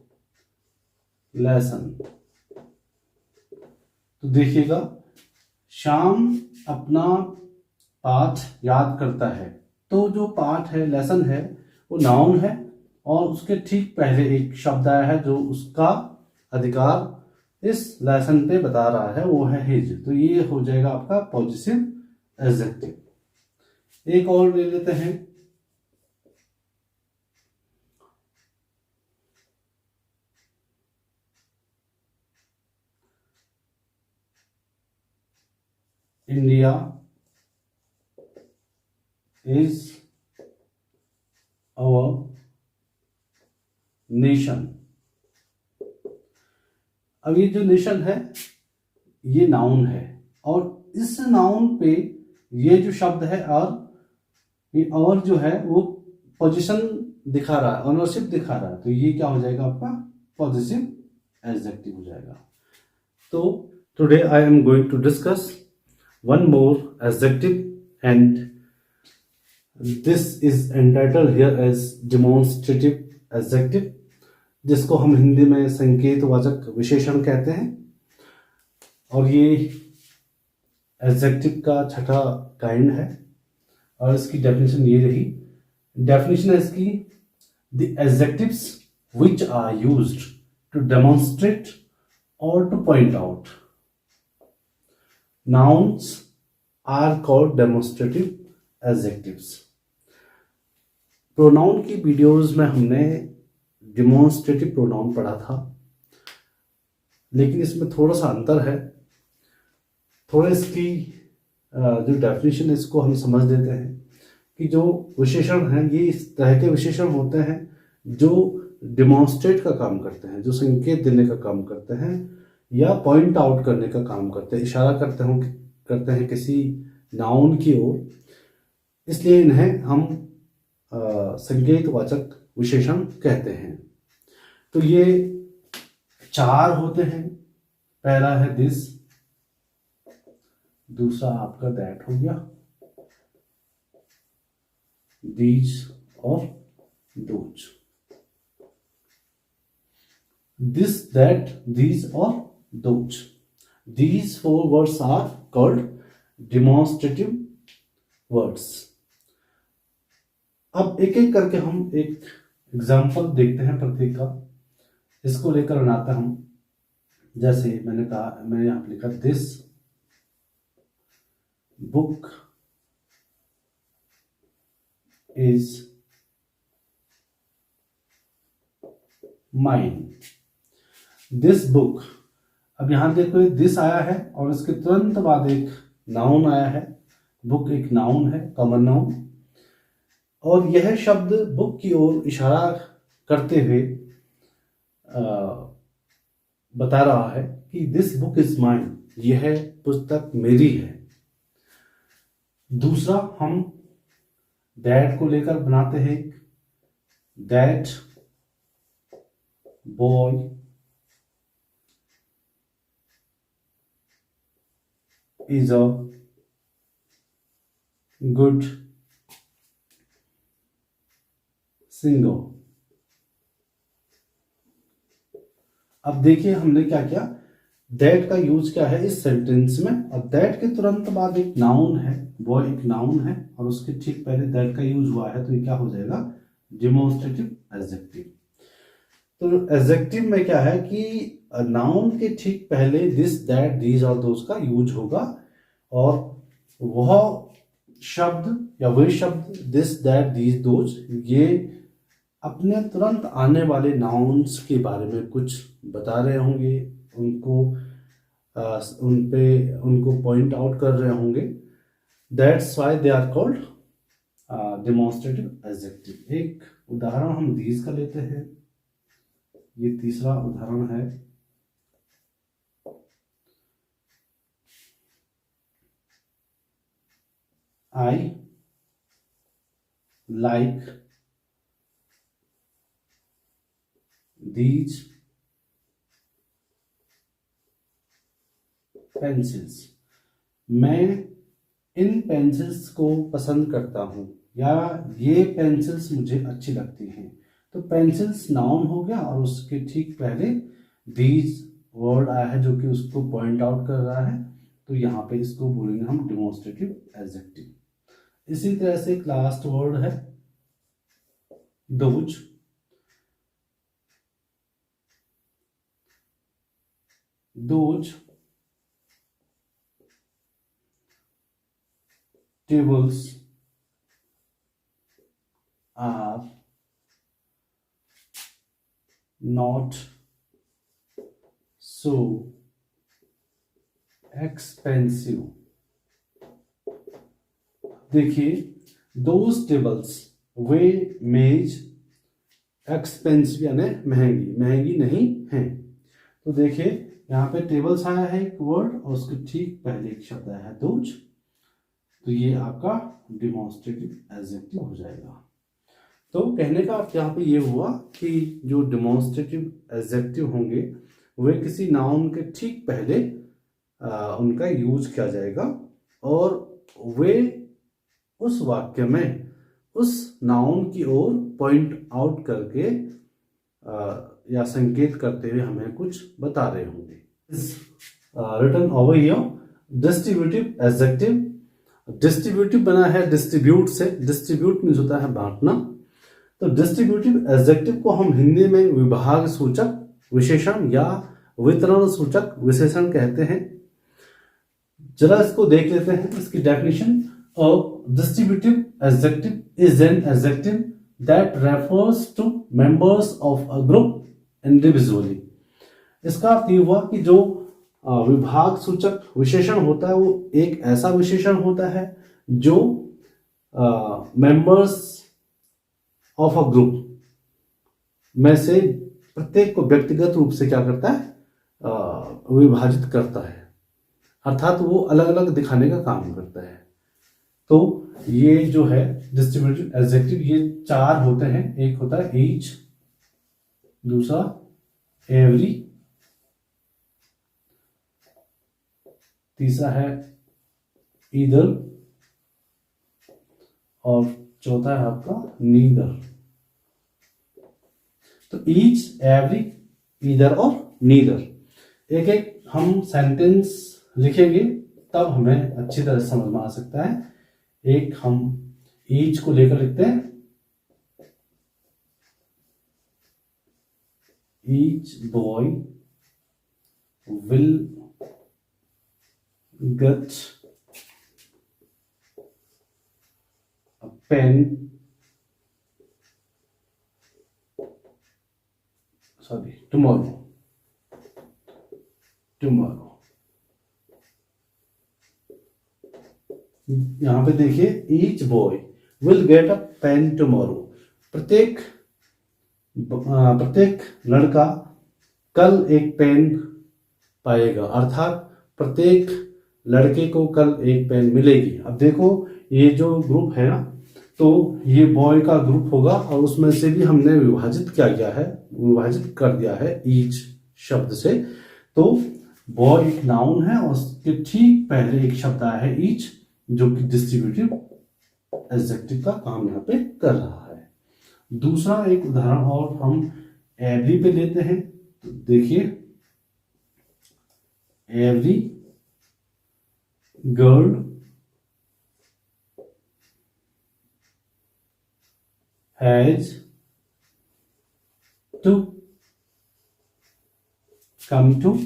लेसन। तो देखिएगा, श्याम अपना पाठ याद करता है। तो जो पाठ है, लेसन है, वो नाउन है और उसके ठीक पहले एक शब्द आया है जो उसका अधिकार इस लेसन पे बता रहा है, वो है हिज। तो ये हो जाएगा आपका पॉजिटिव एडजेक्टिव। एक और ले लेते हैं, इंडिया इज आवर नेशन। अब ये जो नेशन है ये नाउन है और इस नाउन पे ये जो शब्द है और, ये और जो है वो पोजीशन दिखा रहा है, ऑनरशिप दिखा रहा है। तो ये क्या हो जाएगा आपका पॉजिटिव एडजेक्टिव हो जाएगा। तो today I am going to discuss one more adjective and this is entitled here as demonstrative adjective, जिसको हम हिंदी में संकेतवाचक विशेषण कहते हैं। और ये एडजेक्टिव का छठा काइंड है और इसकी डेफिनेशन ये रही। डेफिनेशन है इसकी, the adjectives which are used to demonstrate or to point out nouns are called demonstrative adjectives। Pronoun की वीडियोस में हमने डिमॉन्स्ट्रेटिव प्रोनाउन पढ़ा था, लेकिन इसमें थोड़ा सा अंतर है। थोड़ा इसकी जो डेफिनेशन है इसको हम समझ लेते हैं कि जो विशेषण हैं ये इस तरह के विशेषण होते हैं जो डिमॉन्स्ट्रेट का काम करते हैं, जो संकेत देने का काम करते हैं या पॉइंट आउट करने का काम करते हैं, इशारा करते हैं किसी नाउन की ओर। इसलिए इन्हें हम संकेतवाचक विशेषण कहते हैं। तो ये चार होते हैं। पहला है दिस, दूसरा आपका दैट हो गया, दीज और दोज। दिस, दैट, दीज और those, these four words are called demonstrative words। अब एक एक करके हम एक एग्जाम्पल देखते हैं प्रत्येक का। इसको लेकर बनाते हम, जैसे मैंने कहा, मैंने यहां लिखा this book is mine. This book, अब यहां देखो दिस आया है और इसके तुरंत बाद एक नाउन आया है। बुक एक नाउन है, कॉमन नाउन, और यह शब्द बुक की ओर इशारा करते हुए बता रहा है कि दिस बुक इज माइन, यह पुस्तक मेरी है। दूसरा हम दैट को लेकर बनाते हैं, that boy is a good singer। अब देखिए हमने क्या किया, दैट का यूज क्या है इस सेंटेंस में। अब दैट के तुरंत बाद एक नाउन है, बॉय एक नाउन है और उसके ठीक पहले दैट का यूज हुआ है, तो ये क्या हो जाएगा डिमॉन्स्ट्रेटिव एडजेक्टिव। तो एडजेक्टिव में क्या है कि नाउन के ठीक पहले दिस, दैट, दीज और दोज का यूज होगा और वह शब्द या वही शब्द दिस, दैट, दीज, दोज ये अपने तुरंत आने वाले नाउन्स के बारे में कुछ बता रहे होंगे, उनको पॉइंट आउट कर रहे होंगे। That's why they are called demonstrative adjective. एक उदाहरण हम दीज का लेते हैं। ये तीसरा उदाहरण है। I like these pencils. मैं इन पेंसिल्स को पसंद करता हूँ, या ये पेंसिल्स मुझे अच्छी लगती हैं। तो पेंसिल्स नाउन हो गया और उसके ठीक पहले these वर्ड आया है जो कि उसको पॉइंट आउट कर रहा है। तो यहाँ पे इसको बोलेंगे हम डेमोन्स्ट्रेटिव एडजेक्टिव। इसी तरह से एक लास्ट वर्ड है those. Those tables are not so expensive। देखिए, those tables, वे मेज एक्सपेंसिव यानी महंगी नहीं है। तो देखिए यहाँ पे टेबल्स आया है एक वर्ड और उसके ठीक पहले एक शब्द आया है दोज। तो ये आपका डेमोन्स्ट्रेटिव एडजेक्टिव हो जाएगा। तो कहने का अर्थ यहाँ पे ये हुआ कि जो डेमोन्स्ट्रेटिव एडजेक्टिव होंगे वे किसी नाउन के ठीक पहले उनका यूज किया जाएगा और वे उस वाक्य में उस नाउन की ओर पॉइंट आउट करके या संकेत करते हुए हमें कुछ बता रहे होंगे। Written over here distributive adjective. Distributive बना है डिस्ट्रीब्यूट से। डिस्ट्रीब्यूट मीन्स होता है बांटना। तो डिस्ट्रीब्यूटिव एडजेक्टिव को हम हिंदी में विभाग सूचक विशेषण या वितरण सूचक विशेषण कहते हैं। जरा इसको देख लेते हैं। इसकी definition of distributive adjective is an adjective that refers to members of a group individually। इसका अर्थ ये हुआ कि जो विभाग सूचक विशेषण होता है वो एक ऐसा विशेषण होता है जो मेंबर्स ऑफ अ ग्रुप में से प्रत्येक को व्यक्तिगत रूप से क्या करता है, विभाजित करता है, अर्थात वो अलग अलग दिखाने का काम करता है। तो ये जो है डिस्ट्रीब्यूटिव एडजेक्टिव, ये चार होते हैं। एक होता है ईच, दूसरा एवरी, तीसरा है ईदर और चौथा है आपका नीदर। तो ईच, एवरी, ईदर और नीदर एक एक हम सेंटेंस लिखेंगे तब हमें अच्छी तरह समझ में आ सकता है। एक हम ईच को लेकर लिखते हैं। Each boy will get a pen, tomorrow. यहां पे देखिए each boy will get a pen tomorrow. प्रत्येक लड़का कल एक पेन पाएगा, अर्थात प्रत्येक लड़के को कल एक पेन मिलेगी। अब देखो ये जो ग्रुप है ना, तो ये बॉय का ग्रुप होगा और उसमें से भी हमने विभाजित कर दिया है ईच शब्द से। तो बॉय एक नाउन है और उसके ठीक पहले एक शब्द आया है ईच, जो कि डिस्ट्रीब्यूटिव एडजेक्टिव का काम यहाँ पे कर रहा है। दूसरा एक उदाहरण और हम एवरी पे लेते हैं। तो देखिए every girl has to come to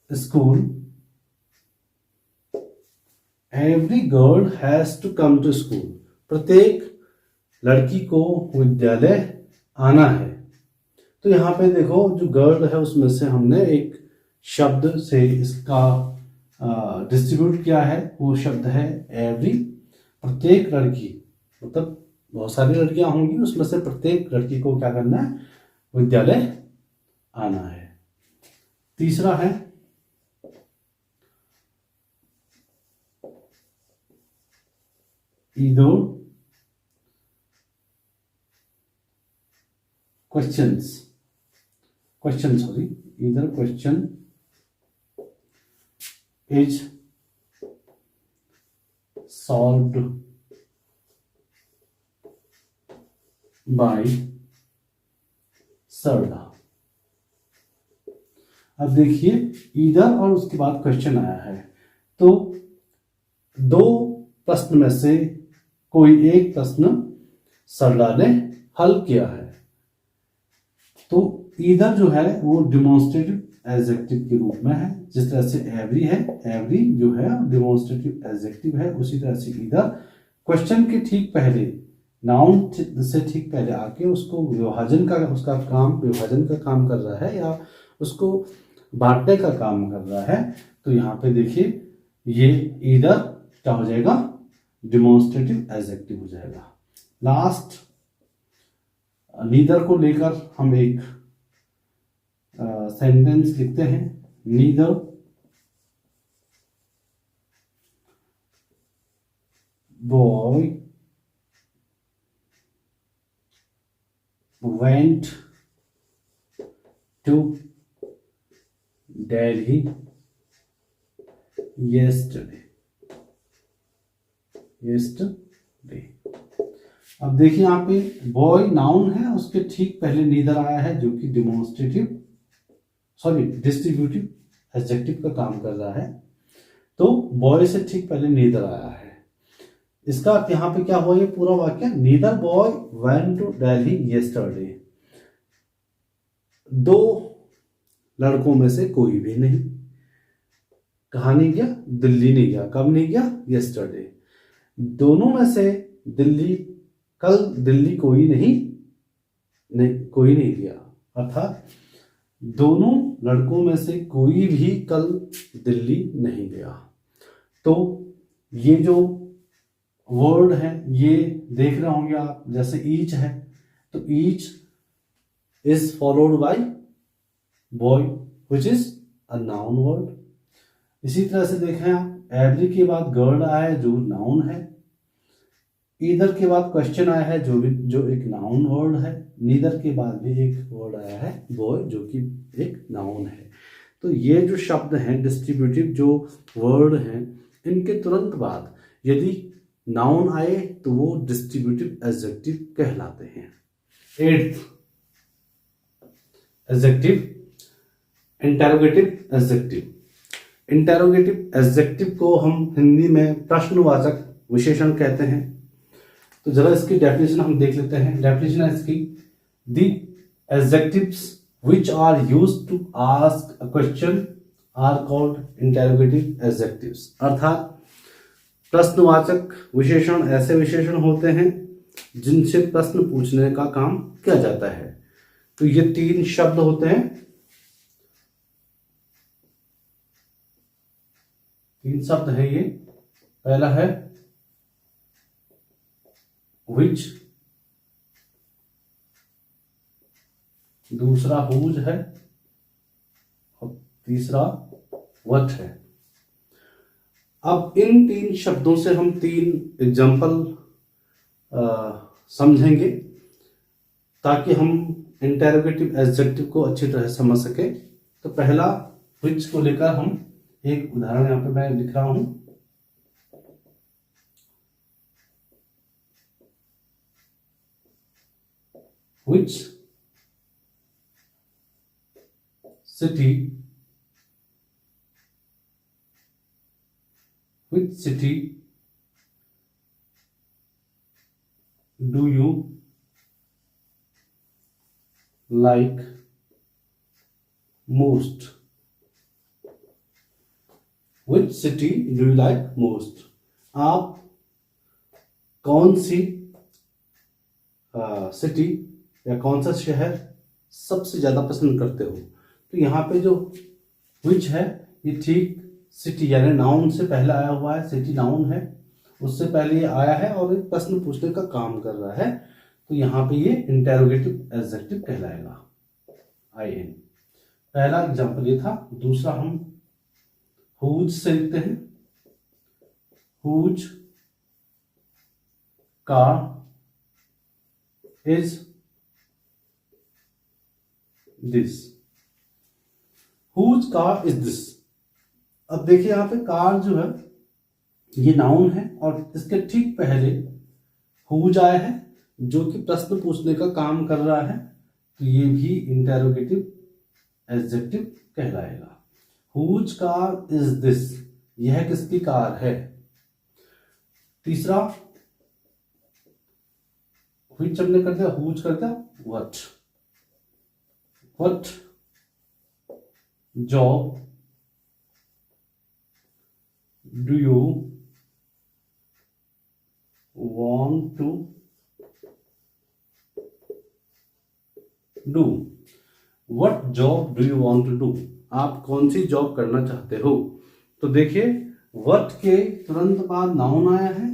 school every girl has to come to school, प्रत्येक लड़की को विद्यालय आना है। तो यहाँ पे देखो जो गर्ल है उसमें से हमने एक शब्द से इसका डिस्ट्रीब्यूट किया है, वो शब्द है एवरी। प्रत्येक लड़की मतलब बहुत सारी लड़कियां होंगी, उसमें से प्रत्येक लड़की को क्या करना है, विद्यालय आना है। तीसरा है either question is solved by सरला। अब देखिए इधर और उसके बाद क्वेश्चन आया है, तो दो प्रश्न में से कोई एक प्रश्न सरला ने हल किया है। तो इधर जो है वो डिमॉन्स्ट्रेटिव एडजेक्टिव के रूप में है, जिस तरह से एवरी है, एवरी जो है डिमॉन्स्ट्रेटिव एडजेक्टिव है, उसी तरह से इधर क्वेश्चन के ठीक पहले नाउन से ठीक पहले आके उसको विभाजन का काम कर रहा है या उसको बांटने का काम कर रहा है। तो यहाँ पे देखिए ये इधर क्या हो जाएगा, डिमॉन्स्ट्रेटिव एडजेक्टिव हो जाएगा। लास्ट नीदर को लेकर हम एक सेंटेंस लिखते हैं, neither boy went to Delhi yesterday। अब देखिए यहाँ पे बॉय नाउन है, उसके ठीक पहले नीदर आया है जो कि डिस्ट्रीब्यूटिव एडजेक्टिव का काम कर रहा है। तो बॉय से ठीक पहले नीदर आया है, इसका अर्थ यहाँ पे क्या हुआ, ये पूरा वाक्य neither boy went to Delhi yesterday. दो लड़कों में से कोई भी नहीं, कहाँ नहीं गया, दिल्ली नहीं गया। कब नहीं गया, येस्टरडे। दोनों में से कल दिल्ली कोई नहीं गया, अर्थात दोनों लड़कों में से कोई भी कल दिल्ली नहीं गया। तो ये जो वर्ड है ये देख रहे होंगे आप, जैसे ईच है तो each is followed by boy which is a noun word. इसी तरह से देखें आप, एवरी के बाद गर्ल आया है जो नाउन है, ईदर के बाद क्वेश्चन आया है जो एक नाउन वर्ड है, नीदर के बाद भी एक वर्ड आया है बॉय जो कि एक नाउन है। तो ये जो शब्द हैं डिस्ट्रीब्यूटिव जो वर्ड हैं, इनके तुरंत बाद यदि नाउन आए तो वो डिस्ट्रीब्यूटिव एडजेक्टिव कहलाते हैं। 8th adjective interrogative adjective. Interrogative adjective को हम हिंदी में प्रश्नवाचक विशेषण कहते हैं। तो जरा इसकी डेफिनेशन हम देख लेते हैं। डेफिनेशन है इसकी, the adjectives which are used to ask a question are called interrogative adjectives. अर्थात प्रश्नवाचक विशेषण ऐसे विशेषण होते हैं जिनसे प्रश्न पूछने का काम किया जाता है। तो ये 3 शब्द होते हैं, 3 शब्द है ये। पहला है which, दूसरा whose है और तीसरा what है। अब इन 3 शब्दों से हम 3 एग्जाम्पल समझेंगे ताकि हम इंटेरोगेटिव एडजेक्टिव को अच्छी तरह समझ सके। तो पहला which को लेकर हम एक उदाहरण यहां पे मैं लिख रहा हूं। Which city do you like most? Which city do you like most? आप कौन सी सिटी या कौन सा शहर सबसे ज्यादा पसंद करते हो? तो यहाँ पे जो विच है ये ठीक सिटी यानी नाउन से पहले आया हुआ है, सिटी नाउन है, उससे पहले ये आया है और एक प्रश्न पूछने का काम कर रहा है, तो यहाँ पे ये इंटेरोगेटिव एडजेक्टिव कहलाएगा। IN पहला एग्जांपल ये था। दूसरा हम हुज से लिखते हैं, whose car is this, whose car is this. अब देखिए यहां पे कार जो है ये नाउन है और इसके ठीक पहले हुज आया है जो कि प्रश्न पूछने का काम कर रहा है, तो ये भी इंटेरोगेटिव एडजेक्टिव कहलाएगा। हुज कार इज दिस, यह किसकी कार है। तीसरा व्हिच हमने कर दिया, हुज कर दिया what, what job do you want to do, what job do you want to do, आप कौन सी जॉब करना चाहते हो। तो देखिए what के तुरंत बाद नाउन आया है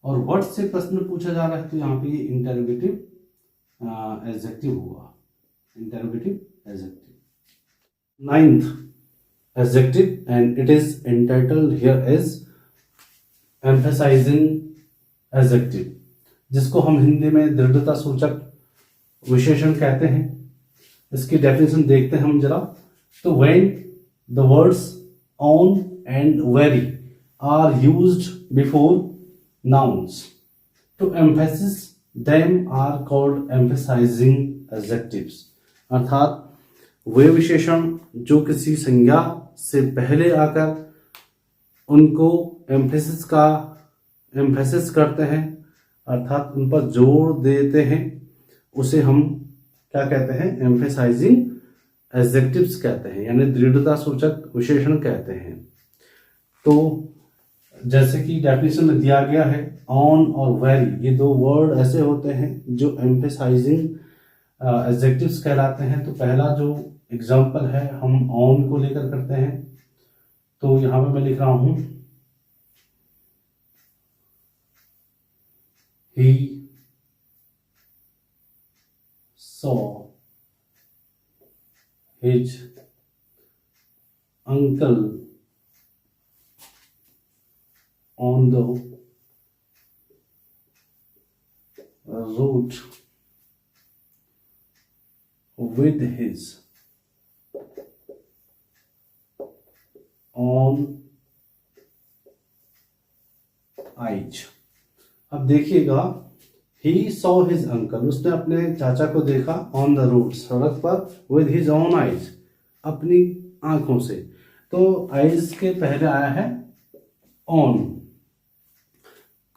और what से प्रश्न पूछा जा रहा है, तो यहाँ पे ये इंटेरोगेटिव एडजेक्टिव हुआ, interrogative adjective. Ninth adjective and it is entitled here as emphasising adjective, जिसको हम हिंदी में दृढ़ता सूचक विशेषण कहते हैं। इसकी डेफिनेशन देखते हैं हम जरा। तो when the words own and very are used before nouns to emphasis them are called emphasising adjectives, अर्थात वे विशेषण जो किसी संज्ञा से पहले आकर उनको एम्फेसिस करते हैं, अर्थात उन पर जोर देते हैं, उसे हम क्या कहते हैं, एम्फेसाइजिंग एडजेक्टिव्स कहते हैं, यानी दृढ़ता सूचक विशेषण कहते हैं। तो जैसे कि डेफिनेशन में दिया गया है, ऑन और वेरी ये दो वर्ड ऐसे होते हैं जो एम्फेसाइजिंग एडजेक्टिव्स कहलाते हैं। तो पहला जो एग्जाम्पल है हम ऑन को लेकर करते हैं, तो यहां पे मैं लिख रहा हूं he saw his uncle on the road with his own eyes। अब देखिएगा, he saw his uncle, उसने अपने चाचा को देखा on the road, सड़क पर, with his own eyes, अपनी आंखों से। तो eyes के पहले आया है on,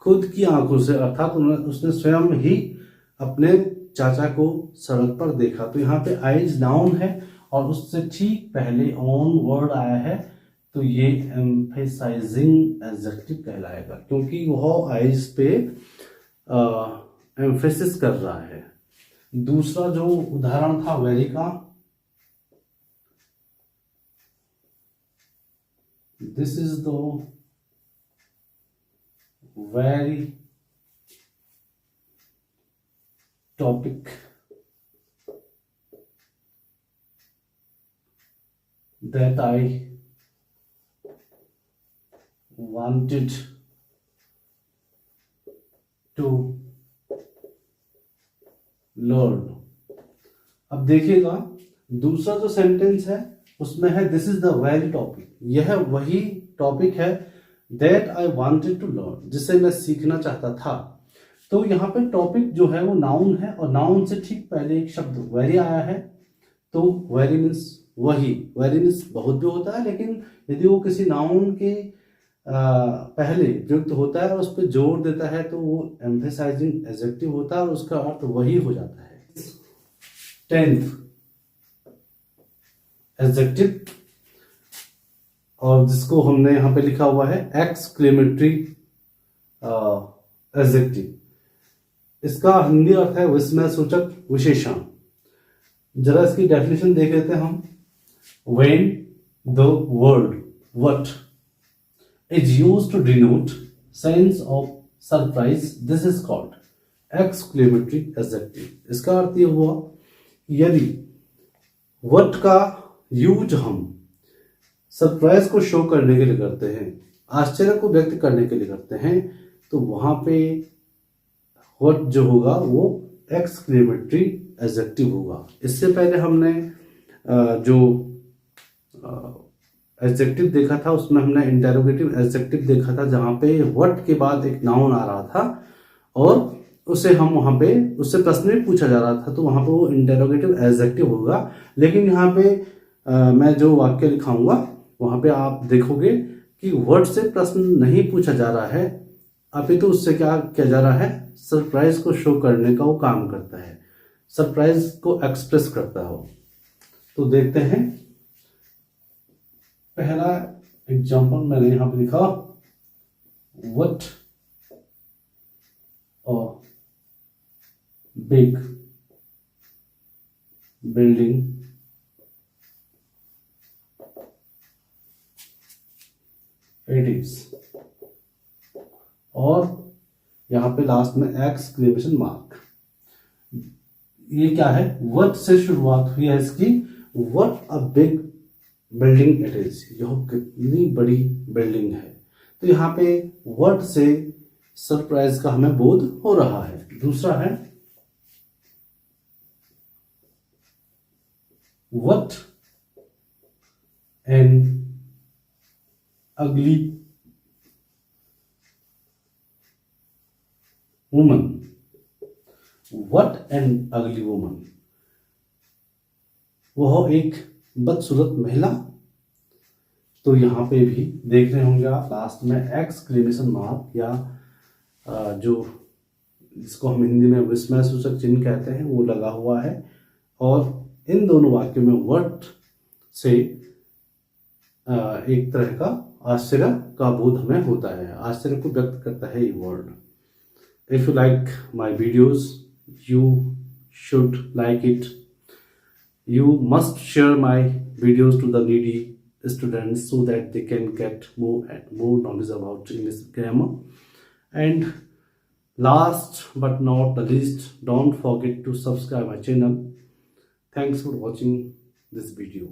खुद की आंखों से, अर्थात उसने स्वयं ही अपने चाचा को सड़क पर देखा। तो यहाँ पे eyes नाउन है और उससे ठीक पहले on वर्ड आया है, तो ये एम्फेसाइजिंग एडजेक्टिव कहलाएगा, क्योंकि वह आइज पे एम्फेसिस कर रहा है। दूसरा जो उदाहरण था वेरी का, this is the very topic that I wanted to learn। अब देखिएगा दूसरा जो सेंटेंस है उसमें है this is the very topic, यह वही टॉपिक है that I wanted to learn, जिसे मैं सीखना चाहता था। तो यहाँ पे टॉपिक जो है वो नाउन है और नाउन से ठीक पहले एक शब्द वेरी आया है, तो वेरी मीन्स वही, वेरी मीन्स बहुत भी होता है, लेकिन यदि वो किसी नाउन के पहले प्रयुक्त होता है और उस पर जोर देता है तो वो एम्फेसाइजिंग एडजेक्टिव होता है और उसका अर्थ वही हो जाता है। 10th एडजेक्टिव और जिसको हमने यहाँ पे लिखा हुआ है एक्सक्लेमेटरी एडजेक्टिव। इसका हिंदी अर्थ है विस्मय सूचक विशेषण। जरा इसकी डेफिनेशन देख लेते हैं हम। When the word what is used to denote sense of surprise, this is called exclamatory adjective। इसका अर्थ ये हुआ यदि what का यूज हम सरप्राइज को शो करने के लिए करते हैं, आश्चर्य को व्यक्त करने के लिए करते हैं, तो वहां पे what जो होगा वो exclamatory adjective होगा। इससे पहले हमने जो एडजेक्टिव देखा था उसमें हमने इंटेरोगेटिव एडजेक्टिव देखा था, जहां पे व्हाट के बाद एक नाउन आ रहा था और उसे हम वहां पे उससे प्रश्न भी पूछा जा रहा था, तो वहां पे वो इंटेरोगेटिव एडजेक्टिव होगा। लेकिन यहाँ पे मैं जो वाक्य लिखाऊंगा वहां पे आप देखोगे कि व्हाट से प्रश्न नहीं पूछा जा रहा है, अपितु उससे क्या किया जा रहा है, सरप्राइज को शो करने का वो काम करता है, सरप्राइज को एक्सप्रेस करता हो। तो देखते हैं पहला एग्जांपल मैंने यहां पे लिखा, what a big building it is, और यहां पे लास्ट में एक्सक्लेमेशन मार्क। ये क्या है, व्हाट से शुरुआत हुई है इसकी, what a big building it is, यह कितनी बड़ी बिल्डिंग है। तो यहाँ पे व्हाट से सरप्राइज का हमें बोध हो रहा है। दूसरा है व्हाट एन अगली वुमन, व्हाट एन अगली वुमन, वह एक बदसूरत महिला। तो यहां पे भी देख रहे होंगे आप लास्ट में एक्सक्लेमेशन मार्क या जो जिसको हम हिंदी में विस्मय सूचक चिन्ह कहते हैं वो लगा हुआ है, और इन दोनों वाक्यों में व्हाट से एक तरह का आश्चर्य का बोध हमें होता है, आश्चर्य को व्यक्त करता है ये word. If you like my videos you should like it. You must share my videos to the needy students so that they can get more knowledge about English grammar. And last but not the least, don't forget to subscribe my channel. Thanks for watching this video.